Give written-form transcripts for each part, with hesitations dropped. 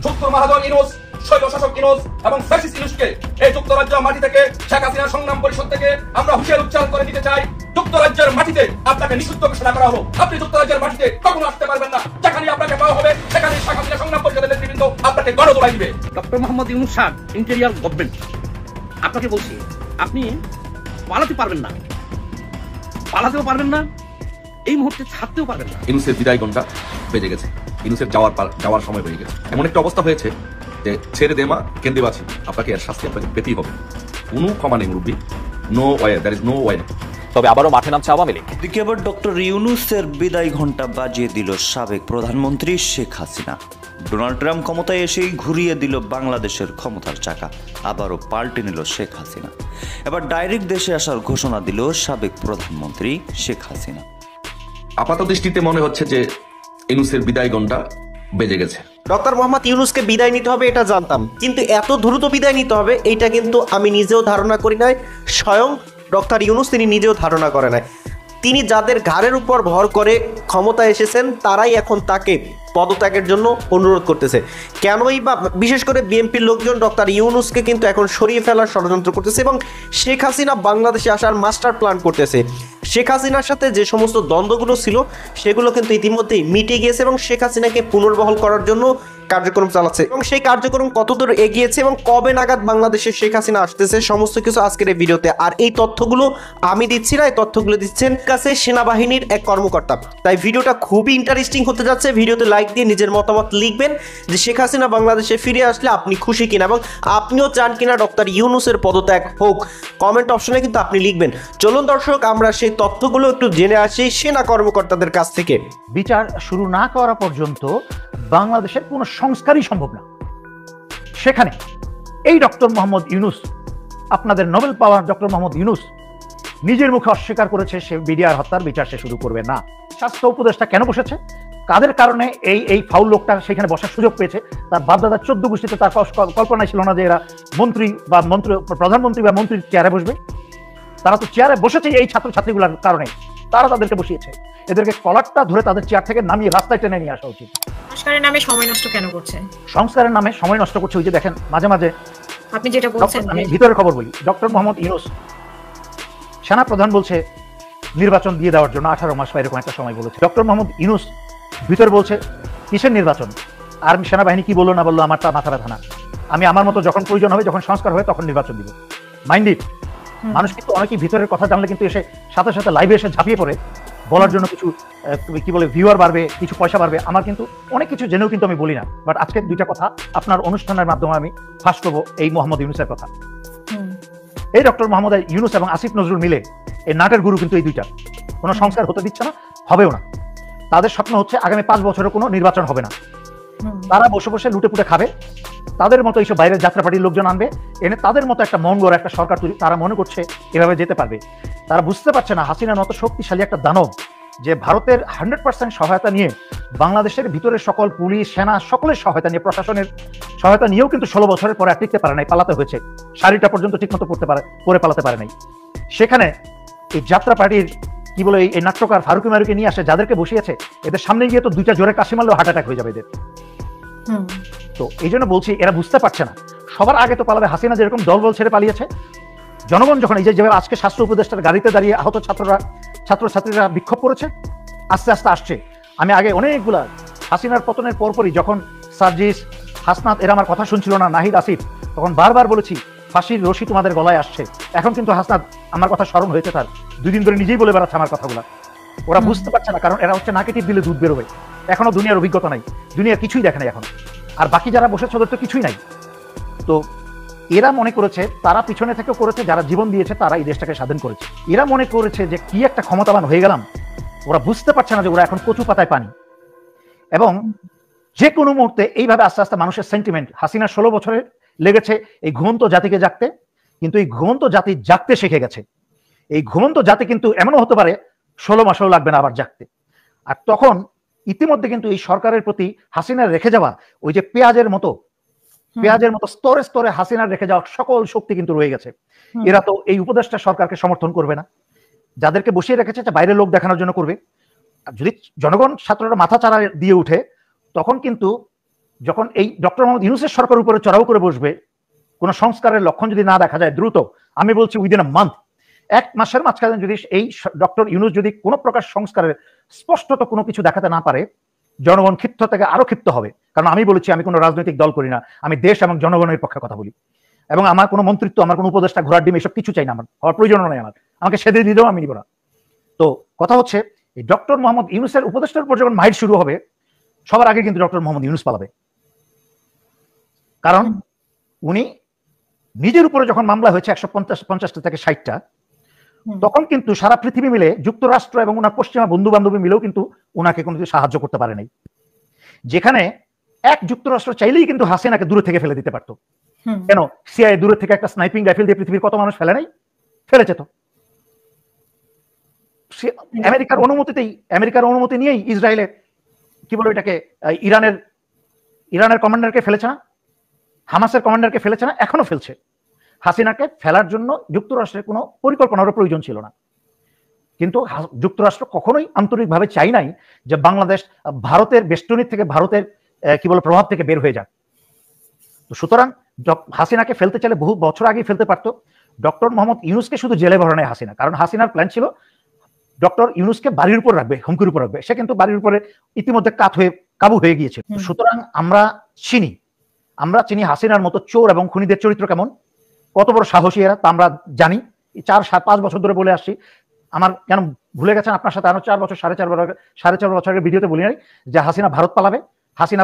যুক্তর মাহাজন ইউনূস, শৈল শাসক ইউনূস এবং ফ্যাসিস্ট ইউনূসকে এই যুক্তরাজ্য মাটি থেকে, শেখ হাসিনা সংগ্রাম পরিষদ থেকে আমরা হুঁশিয়ার উচ্চারণ করে দিতে চাই, যুক্তরাজ্যের মাটিতে আপনাকে নিষিদ্ধ ঘোষণা করা হলো। আপনি যুক্তরাজ্যের মাটিতে কখনো আসতে পারবেন না। যেখানে আপনাকে পাওয়া হবে সেখানে শেখ হাসিনা সংগ্রাম পরিষদের নেতৃবৃন্দ আপনাকে গণদোলাই দিবে। Doctor Mohammad Yunus sir, interior government, আপনাকে বলছি আপনি পালাতে পারবেন না, পালাতেও পারবেন না, এই মুহূর্তে ছাড়তেও পারবেন না। ইউনূসের বিদায় ঘণ্টা বেজে গেছে, ইউনূসের যাওয়ার সময় হয়ে গেছে। এমন একটা অবস্থা হয়েছে যে ছেড়ে দেমা কেন্দ্রে বাছি, আপনাকে এর শাস্তি আপনাকে পেতেই হবে। কোনো ক্ষমা নেই মুরব্বী, no way, there is no way. তবে আবারও মাঠে নামছে আওয়ামী লীগ। এদিকে আবার ডক্টর ইউনূসের বিদায় ঘণ্টা বাজিয়ে দিল সাবেক প্রধানমন্ত্রী শেখ হাসিনা। ডোনাল্ড ট্রাম্প ক্ষমতায় এসেই ঘুরিয়ে দিল বাংলাদেশের ক্ষমতার চাকা, আবারও পাল্টে নিল শেখ হাসিনা। এবার ডাইরেক্ট দেশে আসার ঘোষণা দিল সাবেক প্রধানমন্ত্রী শেখ হাসিনা। আপাত দৃষ্টিতে মনে হচ্ছে যে ইউনূসের বিদায় ঘণ্টা বেজে গেছে। ডক্টর মোহাম্মদ ইউনূসকে বিদায় নিতে হবে এটা জানতাম, কিন্তু এত দ্রুত বিদায় নিতে হবে এইটা কিন্তু আমি নিজেও ধারণা করি নাই, স্বয়ং ডক্টর ইউনূস তিনি নিজেও ধারণা করে নাই। তিনি যাদের ঘাড়ের উপর ভর করে ক্ষমতা এসেছেন তারাই এখন তাকে পদত্যাগের জন্য অনুরোধ করতেছে। কেনই বা বিশেষ করে বিএনপির লোকজন ডক্টর ইউনূসকে কিন্তু এখন সরিয়ে ফেলার ষড়যন্ত্র করতেছে এবং শেখ হাসিনা বাংলাদেশে আসার মাস্টার প্ল্যান করতেছে। শেখ হাসিনার সাথে যে সমস্ত দ্বন্দ্বগুলো ছিল সেগুলো কিন্তু ইতিমধ্যেই মিটে গিয়েছে এবং শেখ হাসিনাকে পুনর্বহাল করার জন্য কার্যক্রম চালাচ্ছে এবং সেই কার্যক্রম কতদূর এগিয়েছে এবং কবে নাগাদ বাংলাদেশে শেখ হাসিনা আসতেছে সমস্ত কিছু আজকের এই ভিডিওতে। আর এই তথ্যগুলো আমি দিচ্ছি না, এই তথ্যগুলো দিচ্ছেন কাছে সেনাবাহিনীর এক কর্মকর্তা। তাই ভিডিওটা খুবই ইন্টারেস্টিং হতে যাচ্ছে। ভিডিওতে লাইক দিয়ে নিজের মতামত লিখবেন যে শেখ হাসিনা বাংলাদেশে ফিরে আসলে আপনি খুশি কিনা এবং আপনিও চান কিনা ডক্টর ইউনূসের পদত্যাগ হোক। কমেন্ট অপশনে কিন্তু আপনি লিখবেন। চলুন দর্শক, আমরা সেই তথ্যগুলো একটু জেনে আসি সেনা কর্মকর্তাদের কাছ থেকে। বিচার শুরু না করা পর্যন্ত বাংলাদেশের কোনো সংস্কারই সম্ভব না। সেখানে এই ডক্টর মোহাম্মদ ইউনূস, আপনাদের নোবেল পাওয়ার ডক্টর মোহাম্মদ ইউনূস নিজের মুখে অস্বীকার করেছে সে বিডিআর হত্যার বিচার সে শুরু করবে না। স্বাস্থ্য উপদেষ্টা কেন বসেছে, কাদের কারণে এই ফাউল লোকটা সেখানে বসার সুযোগ পেয়েছে, তার বাপদাদার 14 গোষ্ঠীতে তার কল্পনায় ছিল না যে এরা মন্ত্রী বা প্রধানমন্ত্রী বা মন্ত্রীর চেয়ারে বসবে। তারা তো চেয়ারে বসেছে এই ছাত্রছাত্রীগুলোর কারণে, তারা তাদেরকে বসিয়েছে। এদেরকে কলারটা ধরে তাদের চেয়ার থেকে নামিয়ে রাস্তায় টেনে নিয়ে আসা উচিত। সংস্কারের নামে সময় নষ্ট কেন করছে? সংস্কারের নামে সময় নষ্ট করছে ওই যে দেখেন মাঝে মাঝে আপনি যেটা বলছেন, আমি ভিতরের খবর বলি। ডক্টর মোহাম্মদ ইউনূস সেনা প্রধান বলছে নির্বাচন দিয়ে দেওয়ার জন্য 18 মাস বা এরকম একটা সময় বলেছে। ডক্টর মোহাম্মদ ইউনূস ভিতরে বলছে কিসের নির্বাচন, আর সেনাবাহিনী কি বললো না বললো আমার তা মাথা ব্যথা না, আমি আমার মতো যখন প্রয়োজন হবে, যখন সংস্কার হবে তখন নির্বাচন দিব। Mind it. মানুষ কিন্তু অনেকেই ভিতরের কথা জানলে কিন্তু এসে সাথে সাথে লাইভে এসে ঝাঁপিয়ে পড়ে বলার জন্য কিছু কি বলে ভিউয়ার বাড়বে, কিছু পয়সা বাড়বে। আমার কিন্তু অনেক কিছু জেনেও কিন্তু আমি বলি না, বাট আজকে দুইটা কথা আপনার অনুষ্ঠানের মাধ্যমে আমি ফাঁস করবো এই মোহাম্মদ ইউনূসের কথা। এই ডক্টর মোহাম্মদ ইউনূস এবং আসিফ নজরুল মিলে এই নাটের গুরু কিন্তু এই দুইটা। কোনো সংস্কার হতে দিচ্ছে না, হবেও না। তাদের স্বপ্ন হচ্ছে আগামী 5 বছরে কোনো নির্বাচন হবে না। তারা বসে বসে লুটে পুটে খাবে, তাদের মতো এইসব বাইরের যাত্রাপাটির লোকজন আনবে, এনে তাদের মতো একটা মন গড়া একটা সরকার তৈরি তারা মনে করছে এভাবে যেতে পারবে। তারা বুঝতে পারছে না হাসিনার মতো শক্তিশালী একটা দানব যে ভারতের 100% সহায়তা নিয়ে বাংলাদেশের ভিতরে সকল পুলিশ সেনা সকলের সহায়তা নিয়ে, প্রশাসনের সহায়তা নিয়েও কিন্তু 16 বছরের পরে টিকতে পারে নাই, পালাতে হয়েছে। শাড়িটা পর্যন্ত ঠিকমতো পরে পালাতে পারে নাই। সেখানে এই যাত্রা পার্টির কি বলে এই নাট্যকার ফারুকি মারুকি নিয়ে আসে যাদেরকে বসিয়েছে, এদের সামনে গিয়ে তো দুইটা জোরে কাশি মারলেও হার্ট অ্যাটাক হয়ে যাবে এদের। তো এই জন্য বলছি এরা বুঝতে পারছে না। সবার আগে তো পালাবে হাসিনা, যেরকম দলবল ছেড়ে পালিয়েছে। জনগণ যখন এই যেভাবে আজকে স্বাস্থ্য উপদেষ্টার গাড়িতে দাঁড়িয়ে আহত ছাত্রছাত্রীরা বিক্ষোভ করেছে, আস্তে আস্তে আসছে। আমি আগে অনেকগুলা হাসিনার পতনের পরপরই যখন সার্জিস, হাসনাত এরা আমার কথা শুনছিল না, নাহিদ, আসিফ, তখন বারবার বলেছি ফাঁসির রশি তোমাদের গলায় আসছে। এখন কিন্তু হাসনাত আমার কথা স্মরণ হয়েছে, তার 2 দিন ধরে নিজেই বলে বেড়াচ্ছে আমার কথাগুলা। ওরা বুঝতে পারছে না, কারণ এরা হচ্ছে নাকে টিপ দিলে দুধ বেরোবে। এখনো দুনিয়ার অভিজ্ঞতা নাই, দুনিয়া কিছুই দেখে নাই এখন। আর বাকি যারা বসেছে ওদের তো কিছুই নাই। তো এরা মনে করেছে তারা পিছনে থেকে করেছে, যারা জীবন দিয়েছে তারা এই দেশটাকে স্বাধীন করেছে। এরা মনে করেছে যে কি একটা ক্ষমতাবান হয়ে গেলাম। ওরা বুঝতে পারছে না যে ওরা এখন কচু পাতায় পানি। এবং যে কোনো মুহূর্তে এইভাবে আস্তে আস্তে মানুষের সেন্টিমেন্ট, হাসিনা 16 বছরে লেগেছে এই ঘুমন্ত জাতিকে জাগতে, কিন্তু এই ঘুমন্ত জাতি জাগতে শিখে গেছে। এই ঘুমন্ত জাতি কিন্তু এমনও হতে পারে 16 মাসেও লাগবে না আবার জাগতে। আর তখন ইতিমধ্যে কিন্তু এই সরকারের প্রতি হাসিনার রেখে যাওয়া ওই যে পেঁয়াজের মতো স্তরে স্তরে হাসিনার রেখে যাওয়া সকল শক্তি কিন্তু রয়ে গেছে। এরা তো এই উপদেষ্টা সরকারকে সমর্থন করবে না, যাদেরকে বসিয়ে রেখেছে বাইরের লোক দেখানোর জন্য করবে। যদি জনগণ ছাত্ররা মাথা চাড়া দিয়ে উঠে তখন কিন্তু যখন এই ডক্টর মোহাম্মদ ইউনূসের সরকার উপরে চড়াও করে বসবে, কোন সংস্কারের লক্ষণ যদি না দেখা যায় দ্রুত, আমি বলছি উইদিন আ মান্থ, 1 মাসের মাঝখানে যদি এই ডক্টর ইউনূস যদি কোনো প্রকার সংস্কারের স্পষ্টত কোনো কিছু দেখাতে না পারে, জনগণ ক্ষিপ্ত থেকে আরো ক্ষিপ্ত হবে। কারণ আমি বলেছি আমি কোনো রাজনৈতিক দল করি না, আমি দেশ এবং জনগণের পক্ষে কথা বলি, এবং আমার কোনো মন্ত্রিত্ব, আমার কোনো উপদেষ্টা, ঘোড়ার ডিম এসব কিছু চাই না, আমার হওয়ার প্রয়োজন নেই, আমাকে সেদে দিলেও আমি নিব না। তো কথা হচ্ছে এই ডক্টর মোহাম্মদ ইউনূসের উপদেষ্টার উপর যখন মাইট শুরু হবে, সবার আগে কিন্তু ডক্টর মোহাম্মদ ইউনূস পালাবে। কারণ উনি নিজের উপরে যখন মামলা হয়েছে 150 থেকে 60টা, তখন কিন্তু সারা পৃথিবী মিলে, যুক্তরাষ্ট্র এবং ওনার পশ্চিমা বন্ধু বান্ধবী মিলেও কিন্তু ওনাকে কোনো কিছু সাহায্য করতে পারে নাই। যেখানে এক যুক্তরাষ্ট্র চাইলেই কিন্তু হাসিনাকে দূরে থেকে ফেলে দিতে পারতো। কেন? সিআইএ দূরে থেকে একটা স্নাইপিং রাইফেল দিয়ে পৃথিবীর কত মানুষ ফেলে নাই? ফেলেছে তো। আমেরিকার অনুমতি নিয়েই ইসরায়েলের কি বলে এটাকে, ইরানের কমান্ডারকে ফেলেছে না, হামাসের কমান্ডারকে ফেলেছে না, এখনো ফেলছে। হাসিনাকে ফেলার জন্য যুক্তরাষ্ট্রের কোনো পরিকল্পনারও প্রয়োজন ছিল না। কিন্তু যুক্তরাষ্ট্র কখনোই আন্তরিকভাবে চাই নাই যে বাংলাদেশ ভারতের বেষ্টনী থেকে, ভারতের কি বলে প্রভাব থেকে বের হয়ে যাক। তো সুতরাং হাসিনাকে ফেলতে চাইলে বহু বছর আগেই ফেলতে পারতো। ডক্টর মোহাম্মদ ইউনূসকে শুধু জেলে ভরানো হাসিনা, কারণ হাসিনার প্ল্যান ছিল ডক্টর ইউনূসকে বাড়ির উপর রাখবে, হুমকির উপর রাখবে। সে কিন্তু বাড়ির উপরে ইতিমধ্যে কাবু হয়ে গিয়েছে। সুতরাং আমরা চিনি হাসিনার মতো চোর এবং খুনিদের চরিত্র কেমন, কত বড় সাহসী এরা, তা আমরা জানি। 4-5 বছর ধরে বলে আসছি। আমার কেন ভুলে গেছেন আপনার সাথে আরো 4 বছর, 4.5 বছরের ভিডিওতে বলি নাই যে হাসিনা ভারত পালাবে, হাসিনা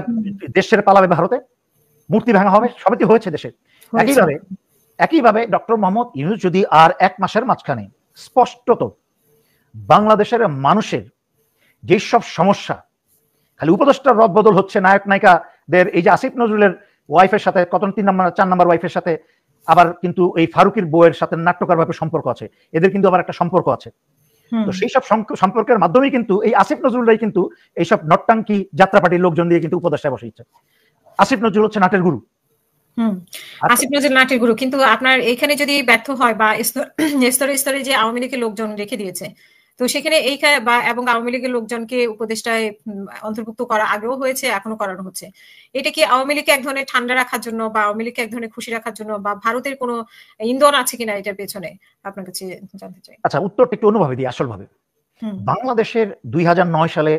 দেশ ছেড়ে পালাবে, ভারতে মূর্তি ভাঙা হবে, সবই হয়েছে দেশে। একইভাবে ডক্টর মোহাম্মদ ইউনূস যদি আর 1 মাসের মাঝখানে স্পষ্টত বাংলাদেশের মানুষের যেসব সমস্যা, খালি উপদেষ্টার রদ বদল হচ্ছে, নায়ক নায়িকাদের, এই যে আসিফ নজরুলের ওয়াইফের সাথে কত 4 নম্বর ওয়াইফের সাথে, আবার কিন্তু এই ফারুকের বউয়ের সাথে নাট্যকার ভাবে সম্পর্ক আছে, এদের কিন্তু আবার একটা সম্পর্ক আছে। তো সেই সব সম্পর্কের মাধ্যমেই কিন্তু এই আসিফ নজরুলরাই কিন্তু এইসব নট্টাঙ্কি যাত্রাপাটির লোকজন দিয়ে কিন্তু উপদেষ্টায় বসেছে। আসিফ নজরুল হচ্ছে নাটের গুরু। আসিফ নজরুল নাটের গুরু, কিন্তু আপনার এখানে যদি ব্যর্থ হয় বা স্তরে স্তরে যে আওয়ামী লীগের লোকজন রেখে দিয়েছে, তো সেখানে এবং আওয়ামী লীগের লোকজনকে উপদেষ্টায় অন্তর্ভুক্ত করা আগেও হয়েছে, এখনো করানো হচ্ছে। এটা কি আওয়ামী লীগকে এক ধরনের ঠান্ডা রাখার জন্য বা আওয়ামী লীগকে এক ধরনের খুশি রাখার জন্য, বা ভারতের কোনো ইন্ধন আছে কিনা এটার পেছনে, আপনার কাছে জানতে চাই। আচ্ছা, উত্তরটা একটু অন্যভাবে দিই। আসল ভাবে বাংলাদেশের 2009 সালে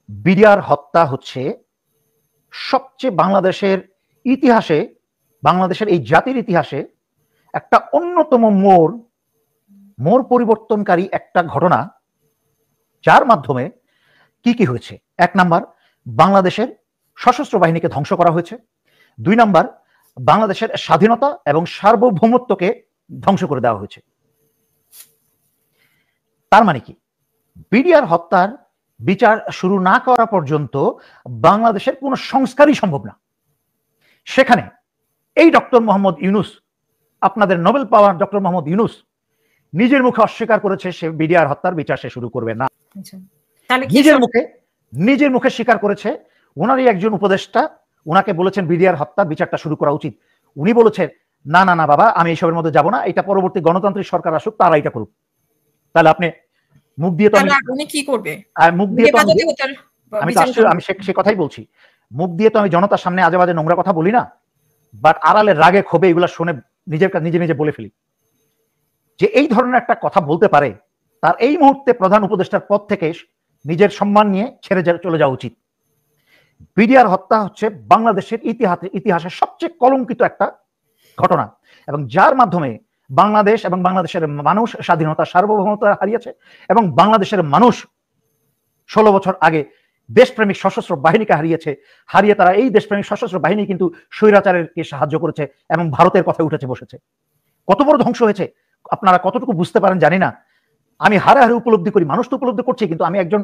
বিডিআর হত্যা হচ্ছে সবচেয়ে বাংলাদেশের ইতিহাসে, বাংলাদেশের এই জাতির ইতিহাসে একটা অন্যতম মোড় পরিবর্তনকারী একটা ঘটনা, যার মাধ্যমে কি হয়েছে। 1 নাম্বার, বাংলাদেশের সশস্ত্র বাহিনীকে ধ্বংস করা হয়েছে। 2 নাম্বার, বাংলাদেশের স্বাধীনতা এবং সার্বভৌমত্বকে ধ্বংস করে দেওয়া হয়েছে। তার মানে কি, বিডিআর হত্যার বিচার শুরু না করা পর্যন্ত বাংলাদেশের কোনো সংস্কারই সম্ভব না। সেখানে এই ডক্টর মোহাম্মদ ইউনূস, আপনাদের নোবেল পাওয়ার ডক্টর মোহাম্মদ ইউনূস নিজের মুখে অস্বীকার করেছে সে বিডিআর হত্যার বিচার সে শুরু করবে না। নিজের মুখে স্বীকার করেছে। ওনারই একজন উপদেষ্টা ওনাকে বলেছেন বিডিআর হত্যার বিচারটা শুরু করা উচিত। উনি বলেছেন না না না বাবা, আমি এইসবের মধ্যে যাব না, এটা পরবর্তী গণতান্ত্রিক সরকার আসুক, তারা এটা করুক। তাহলে আপনি মুখ দিয়ে তো উনি কি করবে? মুখ দিয়ে তো আমি সে কথাই বলছি। মুখ দিয়ে তো আমি জনতার সামনে আজে বাজে নোংরা কথা বলি না, বাট আড়ালে রাগে ক্ষোভে এগুলা শুনে নিজে বলে ফেলি। যে এই ধরনের একটা কথা বলতে পারে, তার এই মুহূর্তে প্রধান উপদেষ্টার পদ থেকে নিজের সম্মান নিয়ে ছেড়ে চলে যাওয়া উচিত। বিডিআর হত্যা হচ্ছে বাংলাদেশের ইতিহাসের সবচেয়ে কলঙ্কিত একটা ঘটনা, এবং যার মাধ্যমে বাংলাদেশ এবং বাংলাদেশের মানুষ স্বাধীনতা সার্বভৌমতা হারিয়েছে, এবং বাংলাদেশের মানুষ 16 বছর আগে দেশপ্রেমিক সশস্ত্র বাহিনীকে হারিয়ে তারা এই দেশপ্রেমিক সশস্ত্র বাহিনী কিন্তু স্বৈরাচারকে সাহায্য করেছে এবং ভারতের কথা উঠেছে বসেছে। কত বড় ধ্বংস হয়েছে আপনারা কতটুকু বুঝতে পারেন জানি না। আমি হারে হারে উপলব্ধি করি, মানুষ তো উপলব্ধি করছে, কিন্তু আমি একজন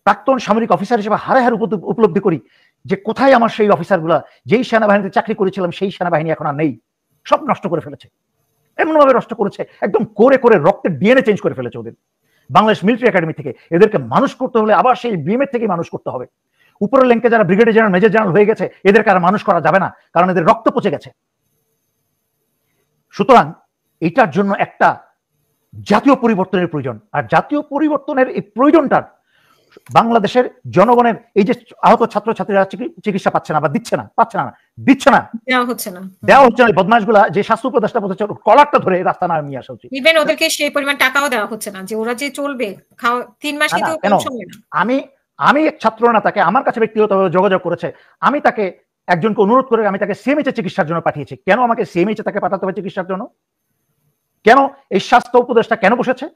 প্রাক্তন সামরিক অফিসার হিসেবে হারে হারে উপলব্ধি করি যে কোথায় আমার সেই অফিসারগুলা, যেই সেনাবাহিনীতে চাকরি করেছিলাম সেই সেনাবাহিনী এখন আর নেই, সব নষ্ট করে ফেলেছে। এমনভাবে নষ্ট করেছে, একদম করে রক্তের ডিএনএ চেঞ্জ করে ফেলেছে ওদের। বাংলাদেশ মিলিটারি একাডেমি থেকে এদেরকে মানুষ করতে হলে আবার সেই বিএমএ থেকে মানুষ করতে হবে। উপরের ল্যাঙ্কে যারা ব্রিগেডিয়ার জেনারেল মেজর জেনারেল হয়ে গেছে এদেরকে আর মানুষ করা যাবে না, কারণ এদের রক্ত পচে গেছে। সুতরাং এটার জন্য একটা জাতীয় পরিবর্তনের প্রয়োজন, আর জাতীয় পরিবর্তনের এই প্রয়োজনটার বাংলাদেশের জনগণের এই যে আহত ছাত্রছাত্রীরা চিকিৎসা পাচ্ছে না বা দিচ্ছে না দেওয়া হচ্ছে না বদমাশগুলা যে স্বাস্থ্য উপদেষ্টা বলছে কলারটা ধরে রাস্তা নামিয়ে আসা উচিত। ইভেন ওদেরকে সেই পরিমাণ টাকাও দেওয়া হচ্ছে না যে ওরা যে চলবে 3 মাস কিন্তু কম সময় না। আমি এক ছাত্র না, তাকে আমার কাছে ব্যক্তিগতভাবে যোগাযোগ করেছে, আমি তাকে একজনকে অনুরোধ করে আমি তাকে সিএমএইচ চিকিৎসার জন্য পাঠিয়েছি। কেন আমাকে সিএমএইচ তাকে পাঠাতে হবে চিকিৎসার জন্য? কেন এই স্বাস্থ্য উপদেষ্টা কেন বসেছে?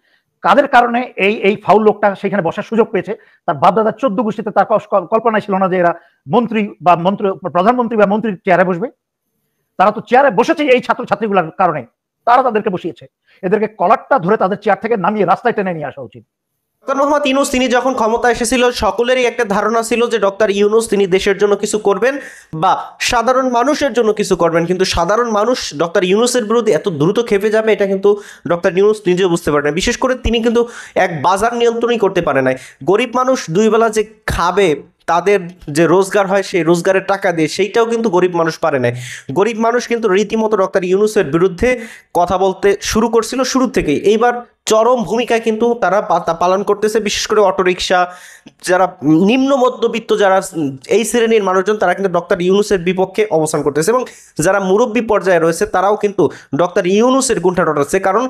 কাদের কারণে এই ফাউল লোকটা সেখানে বসার সুযোগ পেয়েছে? তার বাপদাদার 14 গোষ্ঠীতে তার কল্পনায় ছিল না যে এরা প্রধানমন্ত্রী বা মন্ত্রীর চেয়ারে বসবে। তারা তো চেয়ারে বসেছে এই ছাত্রছাত্রীগুলোর কারণে, তারা তাদেরকে বসিয়েছে। এদেরকে কলারটা ধরে তাদের চেয়ার থেকে নামিয়ে রাস্তায় টেনে নিয়ে আসা উচিত। ডক্টর মোহাম্মদ ইউনূস তিনি যখন ক্ষমতা এসেছিল সকলেরই একটা ধারণা ছিল যে ডক্টর ইউনূস তিনি দেশের জন্য কিছু করবেন বা সাধারণ মানুষের জন্য কিছু করবেন, কিন্তু সাধারণ মানুষ ডক্টর ইউনূসের বিরুদ্ধে এত দ্রুত খেপে যাবে এটা কিন্তু ডক্টর ইউনূস নিজেও বুঝতে পারেন না। বিশেষ করে তিনি কিন্তু এক বাজার নিয়ন্ত্রণই করতে পারে নাই। গরিব মানুষ 2 বেলা যে খাবে, তাদের যে রোজগার হয় সেই রোজগারের টাকা দিয়ে, সেইটাও কিন্তু গরিব মানুষ পারে নাই। গরিব মানুষ কিন্তু রীতিমতো ডক্টর ইউনূসের বিরুদ্ধে কথা বলতে শুরু করছিল শুরু থেকেই। এইবার চরম ভূমিকায় কিন্তু তারা পালন করতেছে। বিশেষ করে অটোরিকশা, যারা নিম্ন মধ্যবিত্ত যারা এই শ্রেণীর মানুষজন, তারা কিন্তু ডক্টর ইউনূসের বিপক্ষে অবস্থান করতেছে এবং যারা মুরব্বী পর্যায়ে রয়েছে তারাও কিন্তু ডক্টর ইউনূসের গুণটা টটাচ্ছে। কারণ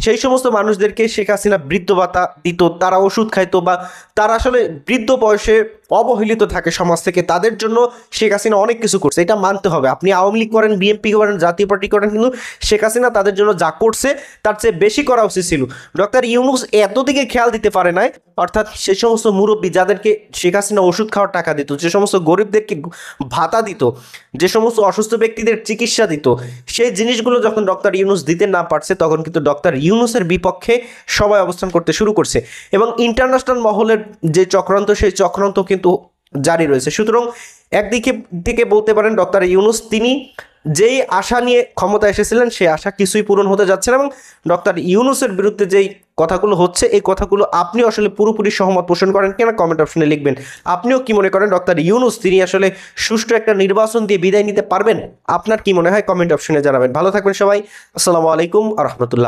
সেই সমস্ত মানুষদেরকে শেখ হাসিনা বৃদ্ধ ভাতা দিত, তারা ওষুধ খাইতো বা তারা আসলে বৃদ্ধ বয়সে অবহেলিত থাকে সমাজ থেকে, তাদের জন্য শেখ হাসিনা অনেক কিছু করছে, এটা মানতে হবে। আপনি আওয়ামী লীগ করেন, বিএনপি করেন, জাতীয় পার্টি করেন, কিন্তু শেখ হাসিনা তাদের জন্য যা করছে তার চেয়ে বেশি করা উচিত ছিল। ডক্টর ইউনূস এতদিকে খেয়াল দিতে পারে নাই, অর্থাৎ সে সমস্ত মুরব্বী যাদেরকে শেখ হাসিনা ওষুধ খাওয়ার টাকা দিত, যে সমস্ত গরিবদেরকে ভাতা দিত, যে সমস্ত অসুস্থ ব্যক্তিদের চিকিৎসা দিত, সেই জিনিসগুলো যখন ডক্টর ইউনূস দিতে না পারছে তখন কিন্তু ডক্টর ইউনূসের বিপক্ষে সবাই অবস্থান করতে শুরু করছে এবং ইন্টারন্যাশনাল মহলের যে চক্রান্ত, সেই চক্রান্ত কিন্তু জারি রয়েছে। সুতরাং একদিকে থেকে বলতে পারেন ডক্টর ইউনূস তিনি যেই আশা নিয়ে ক্ষমতা এসেছিলেন সেই আশা কিছুই পূরণ হতে যাচ্ছে না এবং ডক্টর ইউনূসের বিরুদ্ধে যেই কথাগুলো হচ্ছে এই কথাগুলো আপনি আসলে পুরোপুরি সহমত পোষণ করেন কিনা কমেন্ট অপশনে লিখবেন। আপনিও কি মনে করেন ডক্টর ইউনূস তিনি আসলে সুষ্ঠু একটা নির্বাচন দিয়ে বিদায় নিতে পারবেন? আপনার কি মনে হয় কমেন্ট অপশনে জানাবেন। ভালো থাকবেন সবাই। আসসালামু আলাইকুম ওয়া রাহমাতুল্লাহ।